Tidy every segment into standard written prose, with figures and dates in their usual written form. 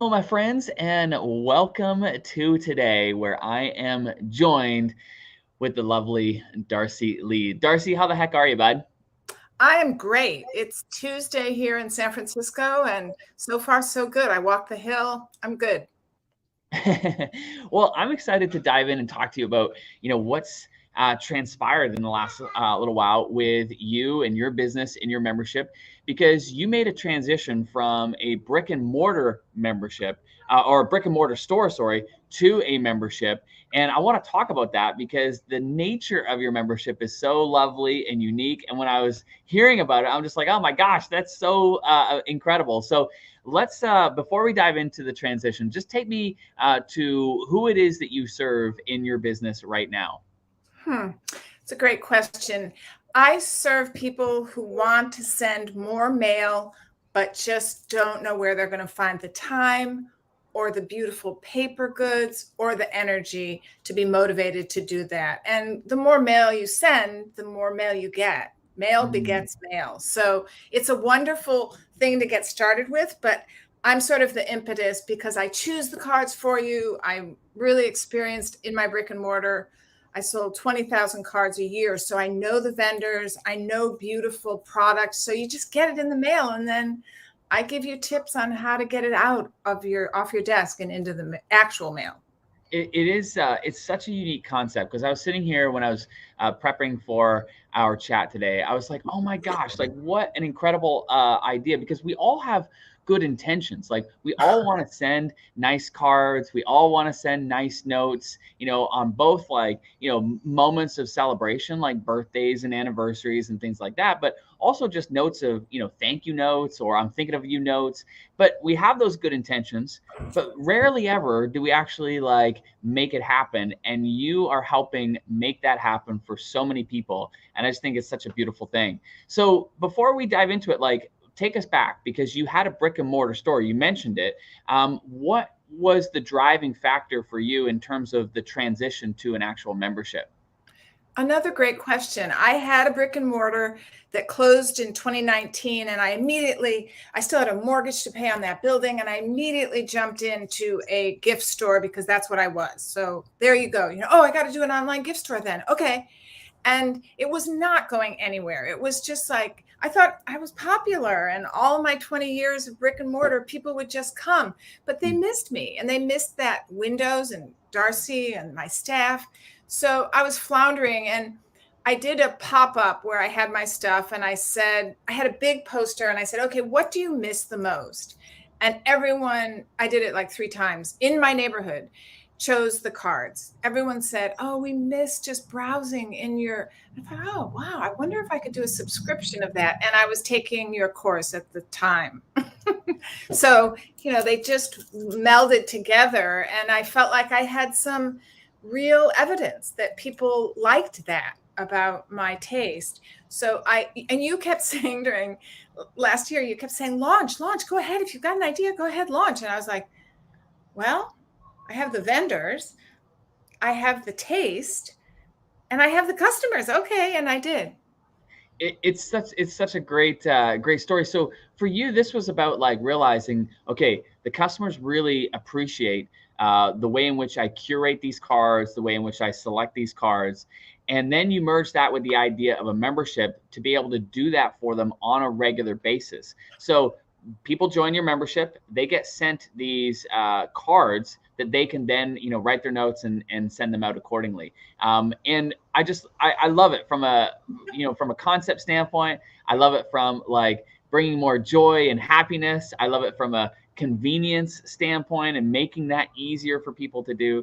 Hello, my friends, and welcome to today, where I am joined with the lovely Darcy Lee. Darcy, how the heck are you, bud? I am great. It's Tuesday here in San Francisco, and so far, so good. I walked the hill. I'm good. Well, I'm excited to dive in and talk to you about, what's transpired in the last little while with you and your business and your membership, because you made a transition from a brick and mortar membership or a brick and mortar store, sorry, to a membership. And I want to talk about that because the nature of your membership is so lovely and unique. And when I was hearing about it, I'm just like, oh my gosh, that's so incredible. So let's before we dive into the transition, just take me to who it is that you serve in your business right now. Hmm. It's a great question. I serve people who want to send more mail, but just don't know where they're going to find the time or the beautiful paper goods or the energy to be motivated to do that. And the more mail you send, the more mail you get. Mail Mm. begets mail. So it's a wonderful thing to get started with, but I'm sort of the impetus because I choose the cards for you. I'm really experienced in my brick and mortar. I sold 20,000 cards a year. So I know the vendors, I know beautiful products. So you just get it in the mail, and then I give you tips on how to get it out of your off your desk and into the actual mail. It is it's such a unique concept because I was sitting here when I was prepping for our chat today. I was like, oh my gosh, like what an incredible idea, because we all have good intentions. Like we all want to send nice cards, we all want to send nice notes, on both, like, moments of celebration like birthdays and anniversaries and things like that, but also just notes of, thank you notes, or I'm thinking of you notes. But we have those good intentions, but rarely ever do we actually like make it happen. And you are helping make that happen for so many people. And I just think it's such a beautiful thing. So before we dive into it, like, take us back, because you had a brick and mortar store. You mentioned it. What was the driving factor for you in terms of the transition to an actual membership? Another great question. I had a brick and mortar that closed in 2019, and I still had a mortgage to pay on that building, and I immediately jumped into a gift store because that's what I was. So there you go. Oh, I got to do an online gift store then. Okay. And it was not going anywhere. It was just like, I thought I was popular, and all my 20 years of brick and mortar, people would just come, but they missed me, and they missed that Windows and Darcy and my staff. So I was floundering, and I did a pop up where I had my stuff, and I had a big poster, and I said, okay, what do you miss the most? And everyone, I did it like 3 times in my neighborhood, chose the cards. Everyone said, oh, we miss just browsing in your. I thought, oh, wow, I wonder if I could do a subscription of that. And I was taking your course at the time. So, they just melded together. And I felt like I had some real evidence that people liked that about my taste. And you kept saying during last year, you kept saying, launch, go ahead. If you've got an idea, go ahead, launch. And I was like, well, I have the vendors, I have the taste, and I have the customers. Okay, and I did. It's such a great story. So for you, this was about like realizing, okay, the customers really appreciate the way in which I curate these cards, the way in which I select these cards, and then you merge that with the idea of a membership to be able to do that for them on a regular basis. So people join your membership, they get sent these cards that they can then, write their notes and send them out accordingly. And I love it from a, from a concept standpoint. I love it from like bringing more joy and happiness. I love it from a convenience standpoint and making that easier for people to do.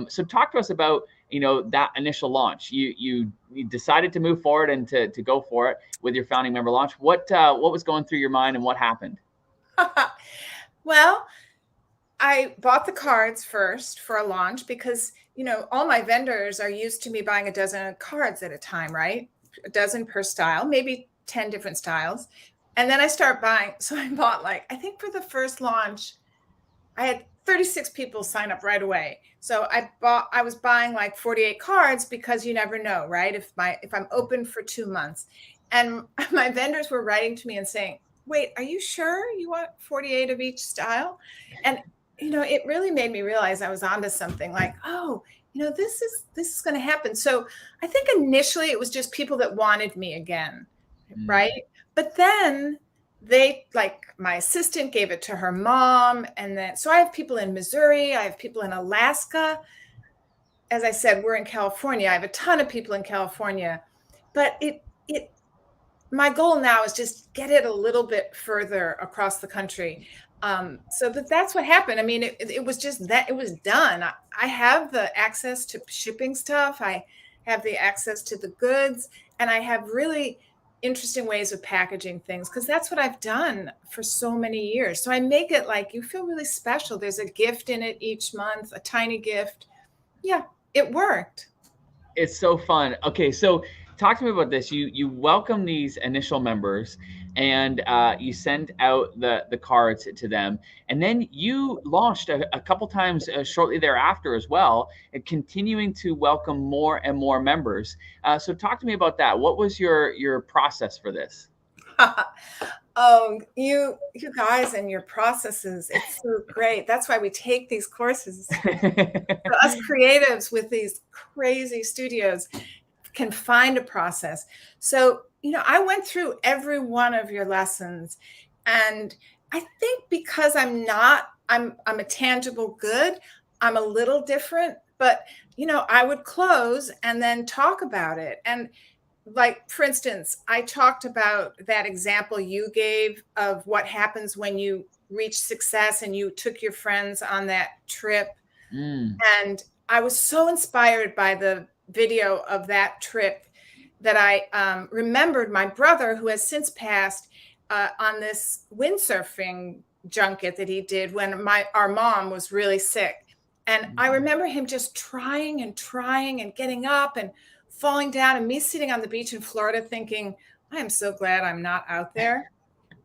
So talk to us about, that initial launch. You decided to move forward and to go for it with your founding member launch. What was going through your mind, and what happened? Well, I bought the cards first for a launch because, all my vendors are used to me buying a dozen cards at a time, right? A dozen per style, maybe 10 different styles. And then I start buying. So I bought, like, I think for the first launch, I had 36 people sign up right away. So I was buying like 48 cards because you never know, right? If I'm open for 2 months. And my vendors were writing to me and saying, wait, are you sure you want 48 of each style? And it really made me realize I was onto something, like, oh, this is going to happen. So I think initially it was just people that wanted me again, Mm. right? But then they, like, my assistant gave it to her mom, and then so I have people in Missouri, I have people in Alaska. As I said, we're in California. I have a ton of people in California, but it my goal now is just get it a little bit further across the country. So that's what happened. I mean, it was just that it was done. I have the access to shipping stuff. I have the access to the goods, and I have really interesting ways of packaging things, because that's what I've done for so many years. So I make it like you feel really special. There's a gift in it each month, a tiny gift. Yeah, it worked. It's so fun. Okay, so talk to me about this. You welcome these initial members, and you send out the cards to them, and then you launched a couple times shortly thereafter as well, and continuing to welcome more and more members. So talk to me about that. What was your process for this? Oh, you guys and your processes, it's so great. That's why we take these courses. For us creatives with these crazy studios can find a process. So, I went through every one of your lessons, and I think because I'm a tangible good, I'm a little different, but I would close and then talk about it. And, like, for instance, I talked about that example you gave of what happens when you reach success and you took your friends on that trip. Mm, And I was so inspired by the video of that trip that I remembered my brother, who has since passed, on this windsurfing junket that he did when our mom was really sick. And I mm. remember him just trying and trying and getting up and falling down, and me sitting on the beach in Florida thinking, I am so glad I'm not out there.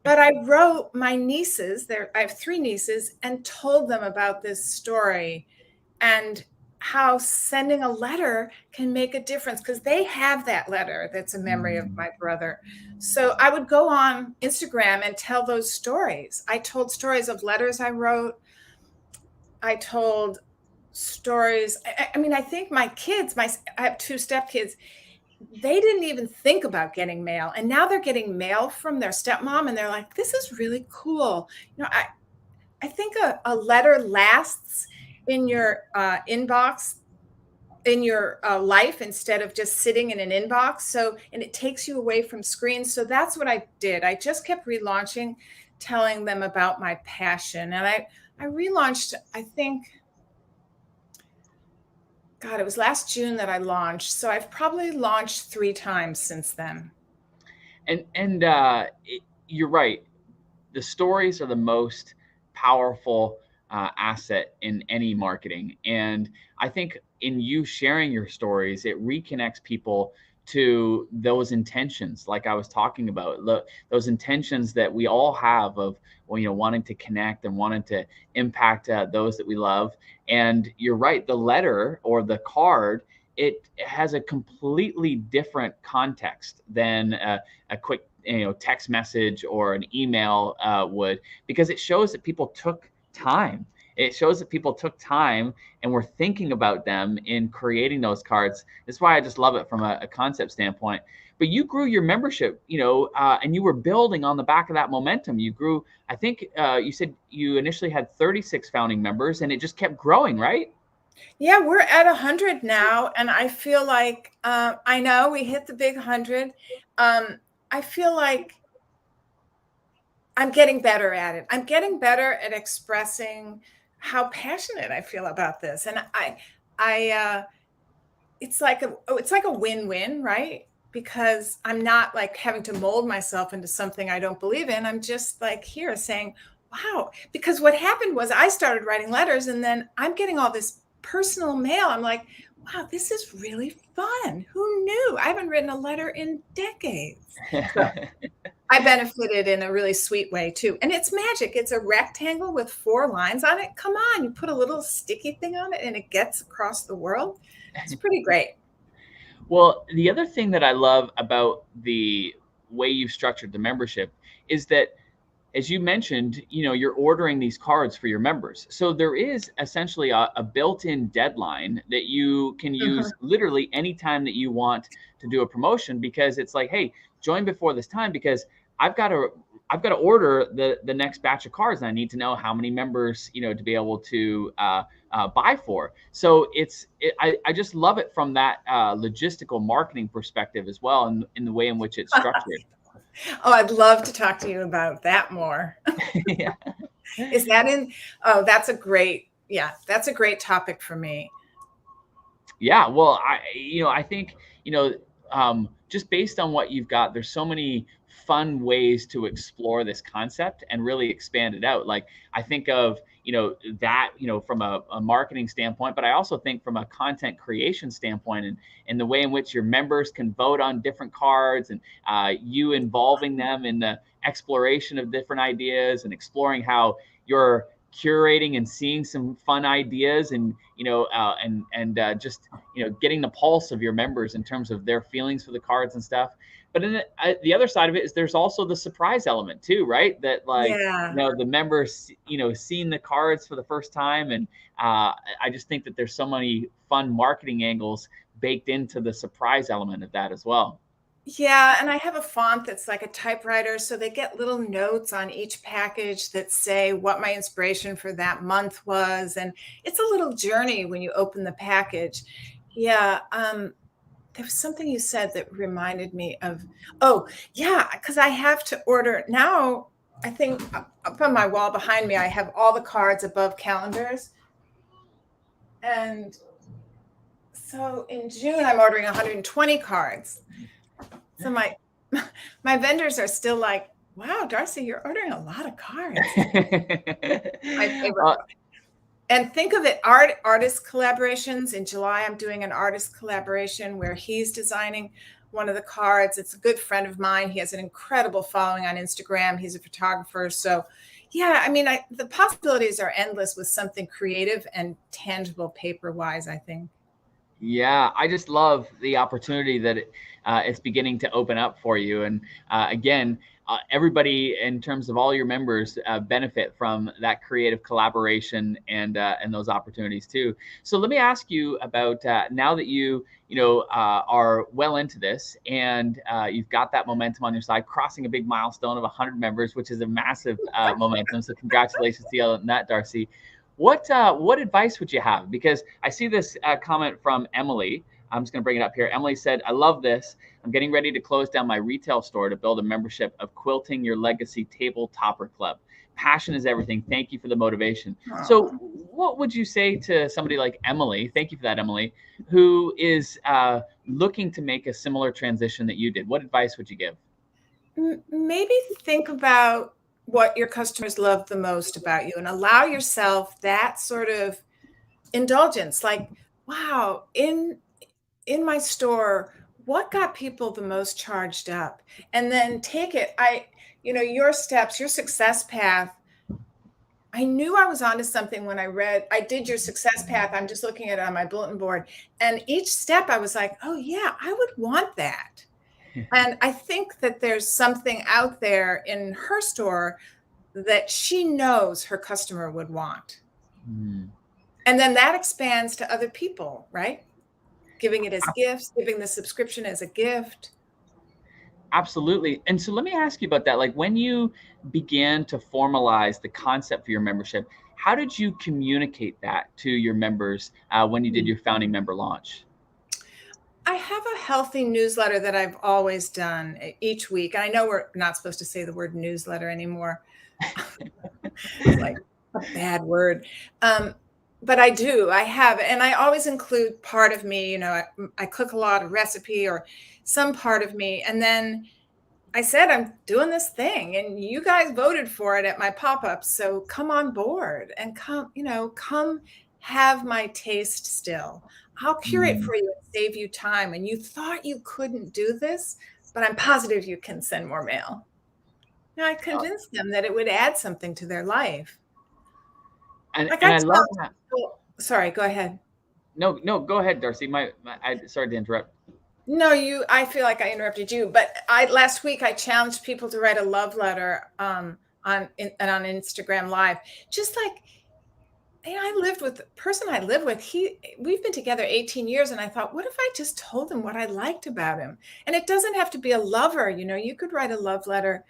But I wrote my nieces, I have three nieces, and told them about this story and how sending a letter can make a difference, because they have that letter that's a memory of Mm. my brother. So I would go on Instagram and tell those stories. I told stories of letters I wrote. I told stories. I mean, I think my kids, I have two stepkids, they didn't even think about getting mail. And now they're getting mail from their stepmom, and they're like, this is really cool. I think a letter lasts in your inbox, in your life, instead of just sitting in an inbox. So, and it takes you away from screens. So that's what I did. I just kept relaunching, telling them about my passion. And I relaunched, I think, God, it was last June that I launched. So I've probably launched 3 times since then. And you're right. The stories are the most powerful asset in any marketing. And I think in you sharing your stories, it reconnects people to those intentions, like I was talking about, those intentions that we all have of, well, wanting to connect and wanting to impact those that we love. And you're right, the letter or the card, it has a completely different context than a quick text message or an email would, because it shows that people took time. It shows that people took time and were thinking about them in creating those cards. That's why I just love it from a concept standpoint. But you grew your membership, and you were building on the back of that momentum. You grew, I think you said you initially had 36 founding members, and it just kept growing, right? Yeah, we're at 100 now, and I feel like I know we hit the big 100. I feel like I'm getting better at it. I'm getting better at expressing how passionate I feel about this, and it's like a win-win, right? Because I'm not like having to mold myself into something I don't believe in. I'm just like here saying, wow. Because what happened was I started writing letters, and then I'm getting all this personal mail. I'm like, wow, this is really fun. Who knew? I haven't written a letter in decades. So I benefited in a really sweet way too. And it's magic. It's a rectangle with 4 lines on it. Come on, you put a little sticky thing on it and it gets across the world. It's pretty great. Well, the other thing that I love about the way you've structured the membership is that as you mentioned, you're ordering these cards for your members. So there is essentially a built-in deadline that you can Mhm. use literally anytime that you want to do a promotion, because it's like, hey, join before this time because I've got to I've got to order the next batch of cards, and I need to know how many members, to be able to buy for. So I just love it from that logistical marketing perspective as well, and in the way in which it's structured. Oh, I'd love to talk to you about that more. Yeah. Is that in? Oh, yeah, that's a great topic for me. Yeah, well, I think, just based on what you've got, there's so many fun ways to explore this concept and really expand it out. Like I think of, that, from a marketing standpoint, but I also think from a content creation standpoint, and the way in which your members can vote on different cards, and you involving them in the exploration of different ideas and exploring how you're curating and seeing some fun ideas, and just getting the pulse of your members in terms of their feelings for the cards and stuff. But the other side of it is there's also the surprise element too, right? That, like, Yeah. the members, seeing the cards for the first time, and I just think that there's so many fun marketing angles baked into the surprise element of that as well. Yeah, and I have a font that's like a typewriter, so they get little notes on each package that say what my inspiration for that month was, and it's a little journey when you open the package. Yeah, there was something you said that reminded me of, oh, yeah, because I have to order now. I think up on my wall behind me, I have all the cards above calendars. And so in June, I'm ordering 120 cards. So my vendors are still like, wow, Darcy, you're ordering a lot of cards. My favorite. uh, And think of it, artist collaborations. In July, I'm doing an artist collaboration where he's designing one of the cards. It's a good friend of mine. He has an incredible following on Instagram. He's a photographer. So yeah, I mean, the possibilities are endless with something creative and tangible paper wise, I think. Yeah, I just love the opportunity that it's beginning to open up for you. And again, everybody, in terms of all your members, benefit from that creative collaboration and those opportunities too. So let me ask you about, now that are well into this, and you've got that momentum on your side, crossing a big milestone of 100 members, which is a massive momentum. So congratulations to you on that, Darcy. What advice would you have? Because I see this comment from Emily. I'm just going to bring it up here. Emily said, "I love this. I'm getting ready to close down my retail store to build a membership of Quilting Your Legacy Table Topper Club. Passion is everything. Thank you for the motivation." So, Oh. what would you say to somebody like Emily? Thank you for that, Emily, who is looking to make a similar transition that you did. What advice would you give? Maybe think about what your customers love the most about you and allow yourself that sort of indulgence, like, wow, in my store, what got people the most charged up? And then take it. Your steps, your success path. I knew I was onto something when I did your success path. I'm just looking at it on my bulletin board. And each step I was like, oh yeah, I would want that. And I think that there's something out there in her store that she knows her customer would want. Hmm. And then that expands to other people, right? Giving it as gifts, giving the subscription as a gift. Absolutely. And so let me ask you about that. Like, when you began to formalize the concept for your membership, how did you communicate that to your members when you did your founding member launch? I have a healthy newsletter that I've always done each week. And I know we're not supposed to say the word newsletter anymore. It's like a bad word. But I have, and I always include part of me, I cook a lot of recipe or some part of me. And then I said, I'm doing this thing and you guys voted for it at my pop-up. So come on board and come have my taste still. I'll curate Mm. for you and save you time. And you thought you couldn't do this, but I'm positive you can send more mail. Now I Uh, convinced them that it would add something to their life. and Like and I I love tell that. people, sorry, go ahead. No, no, go ahead, Darcy. I sorry to interrupt. No, I feel like I interrupted you, but last week I challenged people to write a love letter and on Instagram Live. Just like, I lived with the person I live with. We've been together 18 years, and I thought, what if I just told him what I liked about him? And it doesn't have to be a lover. You could write a love letter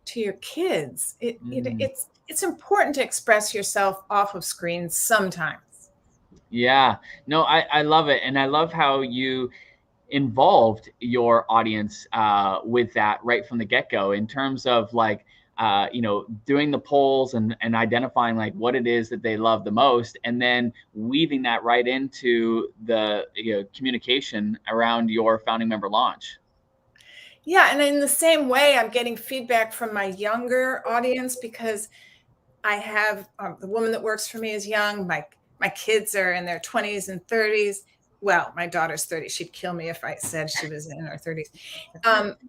to your kids. Mm. It's important to express yourself off of screens sometimes. Yeah, no, I love it. And I love how you involved your audience with that right from the get-go in terms of like doing the polls and identifying like what it is that they love the most, and then weaving that right into the communication around your founding member launch. Yeah, and in the same way, I'm getting feedback from my younger audience because I have the woman that works for me is young. My kids are in their 20s and 30s. Well, my daughter's 30. She'd kill me if I said she was in her 30s.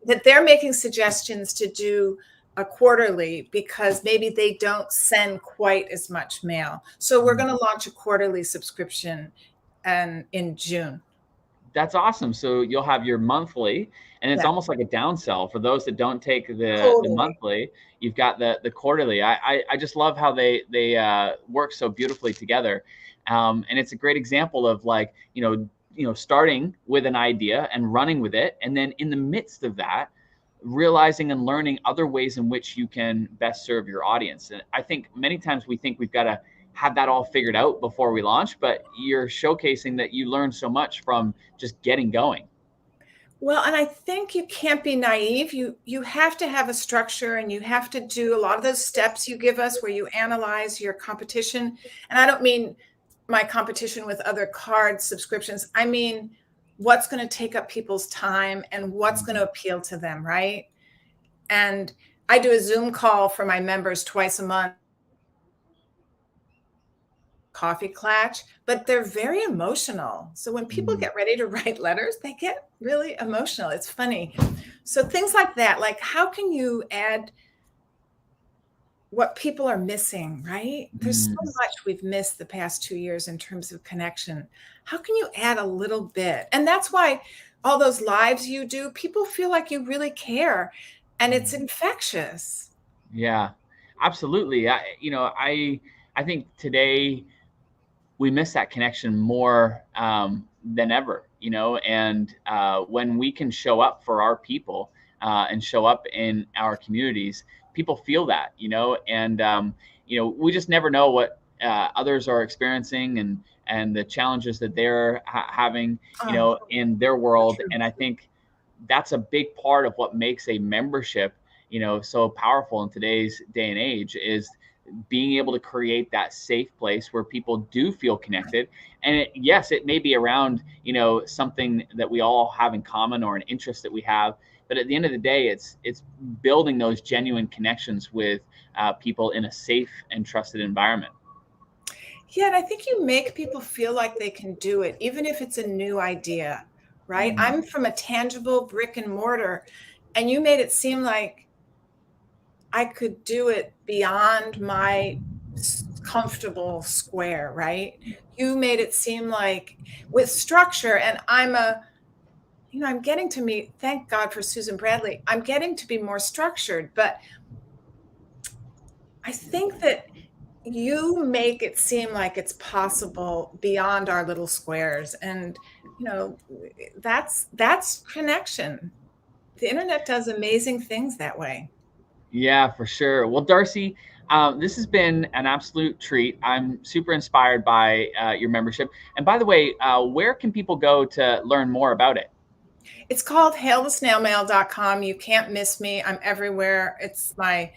That they're making suggestions to do a quarterly because maybe they don't send quite as much mail. So we're going to launch a quarterly subscription in June. That's awesome. So you'll have your monthly, and it's Yeah, almost like a downsell for those that don't take the totally. monthly. You've got the quarterly. I just love how they work so beautifully together, and it's a great example of like starting with an idea and running with it, and then in the midst of that, realizing and learning other ways in which you can best serve your audience. And I think many times we think we've got to have that all figured out before we launch, but you're showcasing that you learned so much from just getting going. Well, and I think you can't be naive. You have to have a structure, and you have to do a lot of those steps you give us where you analyze your competition. And I don't mean my competition with other card subscriptions. I mean what's going to take up people's time and what's going to appeal to them, right? And I do a Zoom call for my members twice a month, coffee clutch, but they're very emotional. So when people Mm. get ready to write letters, they get really emotional. It's funny. So things like that, like how can you add what people are missing, right? There's so Mm. much we've missed the past 2 years in terms of connection. How can you add a little bit? And that's why all those lives you do, people feel like you really care, and it's infectious. Yeah, absolutely. I think today we miss that connection more than ever, and when we can show up for our people and show up in our communities, people feel that, and we just never know what others are experiencing and the challenges that they're having, Oh, in their so world. true. And I think that's a big part of what makes a membership, so powerful in today's day and age, is being able to create that safe place where people do feel connected. And yes, it may be around something that we all have in common or an interest that we have, but at the end of the day, it's building those genuine connections with people in a safe and trusted environment. Yeah, and I think you make people feel like they can do it, even if it's a new idea, right? Mm. I'm from a tangible brick and mortar, and you made it seem like I could do it beyond my comfortable square, right? You made it seem like with structure, and I'm getting to meet, thank God for Susan Bradley, I'm getting to be more structured, but I think that you make it seem like it's possible beyond our little squares. And, you know, that's connection. The internet does amazing things that way. Yeah, for sure. Well, Darcy, this has been an absolute treat. I'm super inspired by your membership. And by the way, where can people go to learn more about it? It's called hailthesnailmail.com. You can't miss me. I'm everywhere. It's my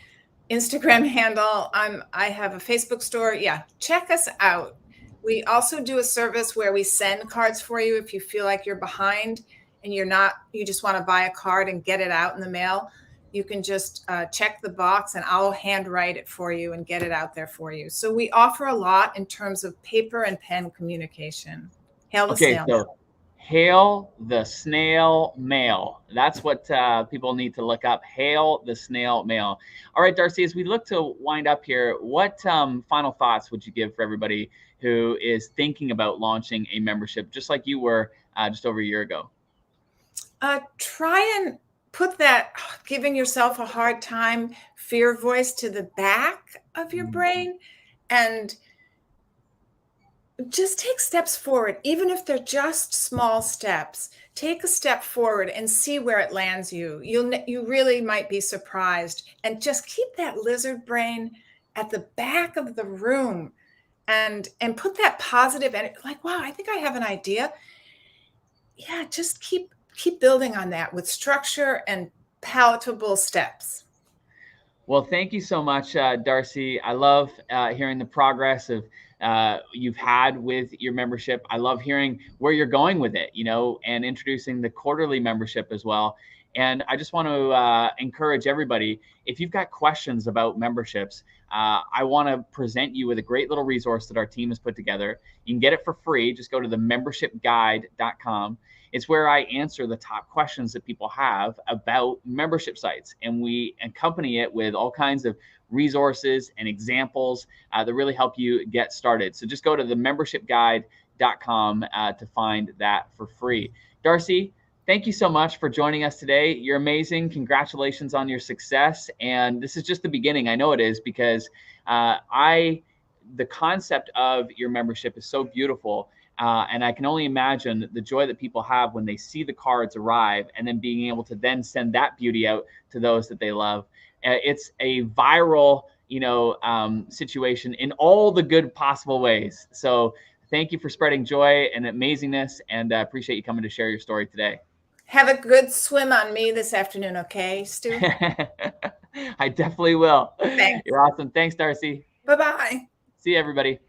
Instagram handle. I have a Facebook store. Yeah, check us out. We also do a service where we send cards for you if you feel like you're behind and you just want to buy a card and get it out in the mail. You can just check the box and I'll handwrite it for you and get it out there for you. So we offer a lot in terms of paper and pen communication. Hail the Okay, snail so mail. Hail the Snail Mail. That's what people need to look up. Hail the Snail Mail. All right, Darcy, as we look to wind up here, what final thoughts would you give for everybody who is thinking about launching a membership, just like you were just over a year ago? Try and put that giving yourself a hard time fear voice to the back of your brain and just take steps forward, even if they're just small steps. Take a step forward and see where it lands you. You really might be surprised. And just keep that lizard brain at the back of the room and put that positive energy, like, wow, I think I have an idea. Yeah, just keep building on that with structure and palatable steps. Well, thank you so much, Darcy. I love hearing the progress of you've had with your membership. I love hearing where you're going with it, and introducing the quarterly membership as well. And I just want to encourage everybody, if you've got questions about memberships, I want to present you with a great little resource that our team has put together. You can get it for free. Just go to the membershipguide.com. It's where I answer the top questions that people have about membership sites, and we accompany it with all kinds of resources and examples that really help you get started. So just go to the membershipguide.com to find that for free. Darcy, thank you so much for joining us today. You're amazing. Congratulations on your success. And this is just the beginning. I know it is, because the concept of your membership is so beautiful. And I can only imagine the joy that people have when they see the cards arrive, and then being able to then send that beauty out to those that they love. It's a viral, situation in all the good possible ways. So thank you for spreading joy and amazingness, and appreciate you coming to share your story today. Have a good swim on me this afternoon, okay, Stu? I definitely will. Thanks. You're awesome. Thanks, Darcy. Bye-bye. See you, everybody.